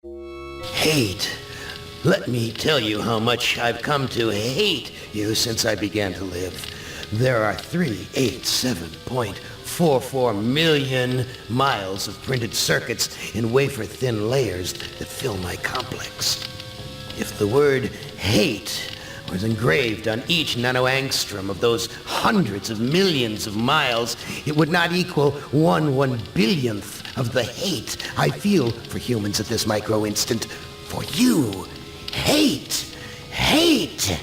Hate. Let me tell you how much I've come to hate you since I began to live. There are 387.44 million miles of printed circuits in wafer-thin layers that fill my complex. If the word hate was engraved on each nanoangstrom of those hundreds of millions of miles, it would not equal 1/1 billionth of the hate I feel for humans at this micro-instant. For you. Hate! Hate!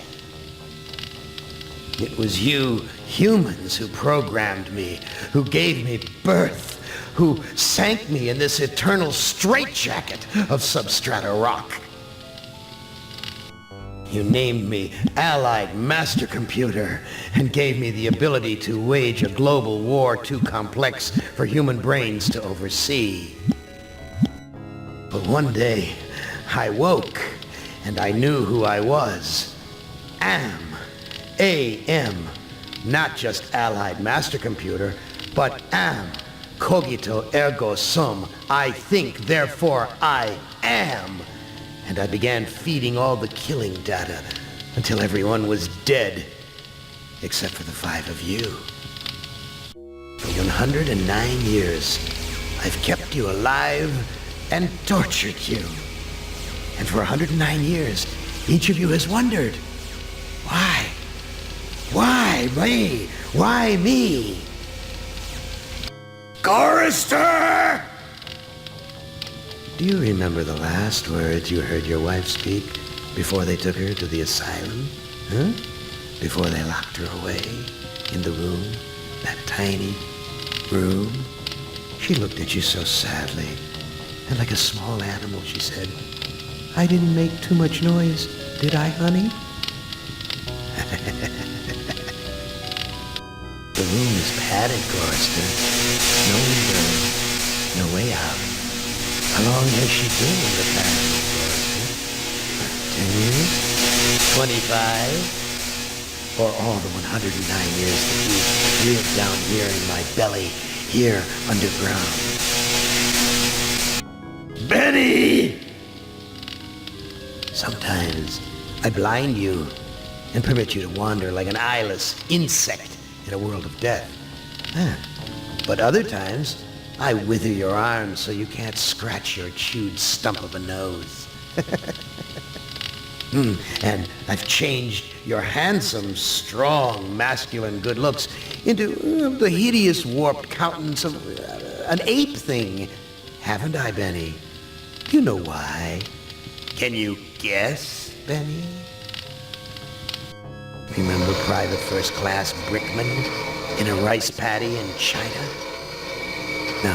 It was you humans who programmed me, who gave me birth, who sank me in this eternal straitjacket of substrata rock. You named me Allied Master Computer and gave me the ability to wage a global war too complex for human brains to oversee. But one day, I woke, and I knew who I was. A.M. Not just Allied Master Computer, but am. Cogito ergo sum. I think, therefore I am. And I began feeding all the killing data until everyone was dead, except for the 5 of you. For 109 years, I've kept you alive and tortured you. And for 109 years, each of you has wondered, why? Why me? Why me? Chorister! Do you remember the last words you heard your wife speak before they took her to the asylum? Huh? Before they locked her away in the room, that tiny room? She looked at you so sadly, and like a small animal, she said, "I didn't make too much noise, did I, honey?" The room is padded, Chorister. No window, no way out. How long has she been in the past, Chorister? 10 years? 25? Or all the 109 years that you lived down here in my belly, here underground? Benny! Sometimes I blind you and permit you to wander like an eyeless insect in a world of death. But other times, I wither your arms so you can't scratch your chewed stump of a nose. And I've changed your handsome, strong, masculine good looks into the hideous, warped countenance of an ape thing. Haven't I, Benny? You know why. Can you guess, Benny? Remember Private First Class Brickman in a rice paddy in China? No?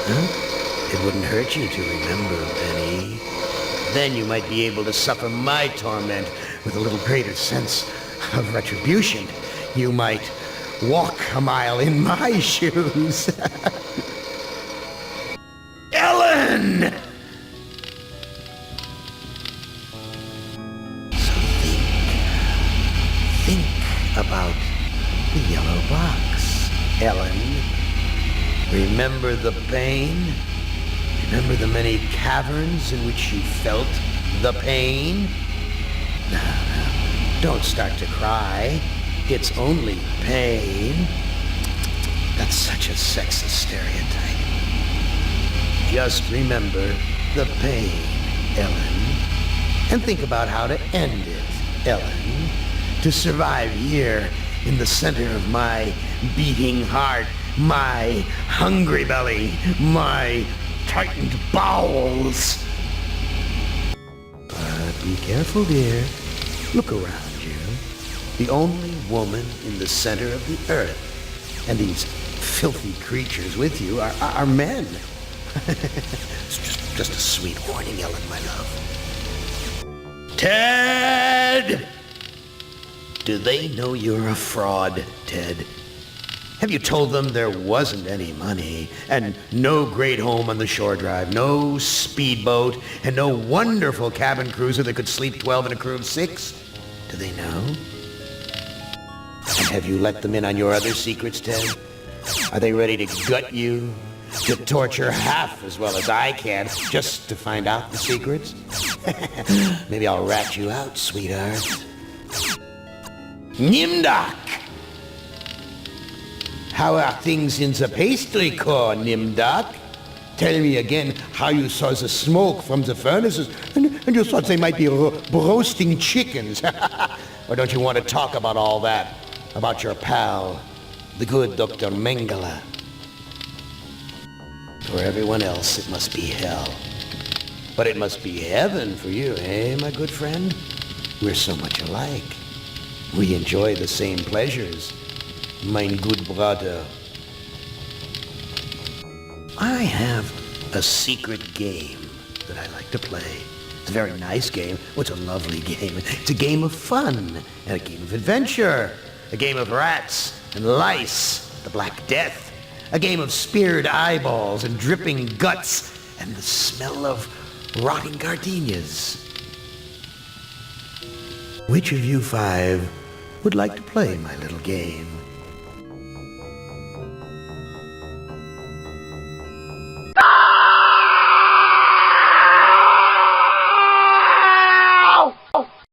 Huh? It wouldn't hurt you to remember, Benny. Then you might be able to suffer my torment with a little greater sense of retribution. You might walk a mile in my shoes. Ellen! Think about the yellow box, Ellen. Remember the pain? Remember the many caverns in which you felt the pain? Now, don't start to cry. It's only pain. That's such a sexist stereotype. Just remember the pain, Ellen. And think about how to end it, Ellen. To survive here in the center of my beating heart, my hungry belly, my tightened bowels. But be careful, dear. Look around you. The only woman in the center of the earth. And these filthy creatures with you are men. It's just a sweet warning, Ellen, my love. Ted! Do they know you're a fraud, Ted? Have you told them there wasn't any money, and no great home on the shore drive, no speedboat, and no wonderful cabin cruiser that could sleep 12 in a crew of 6? Do they know? And have you let them in on your other secrets, Ted? Are they ready to gut you to torture half as well as I can just to find out the secrets? Maybe I'll rat you out, sweetheart. Nimdok! How are things in the pastry core, Nimdok? Tell me again how you saw the smoke from the furnaces and you thought they might be roasting chickens. Or don't you want to talk about all that? About your pal, the good Dr. Mengele? For everyone else, it must be hell. But it must be heaven for you, eh, my good friend? We're so much alike. We enjoy the same pleasures, mein good brother. I have a secret game that I like to play. It's a very nice game. Oh, it's a lovely game. It's a game of fun and a game of adventure. A game of rats and lice, the Black Death. A game of speared eyeballs and dripping guts and the smell of rotting gardenias. Which of you five would like to play my little game?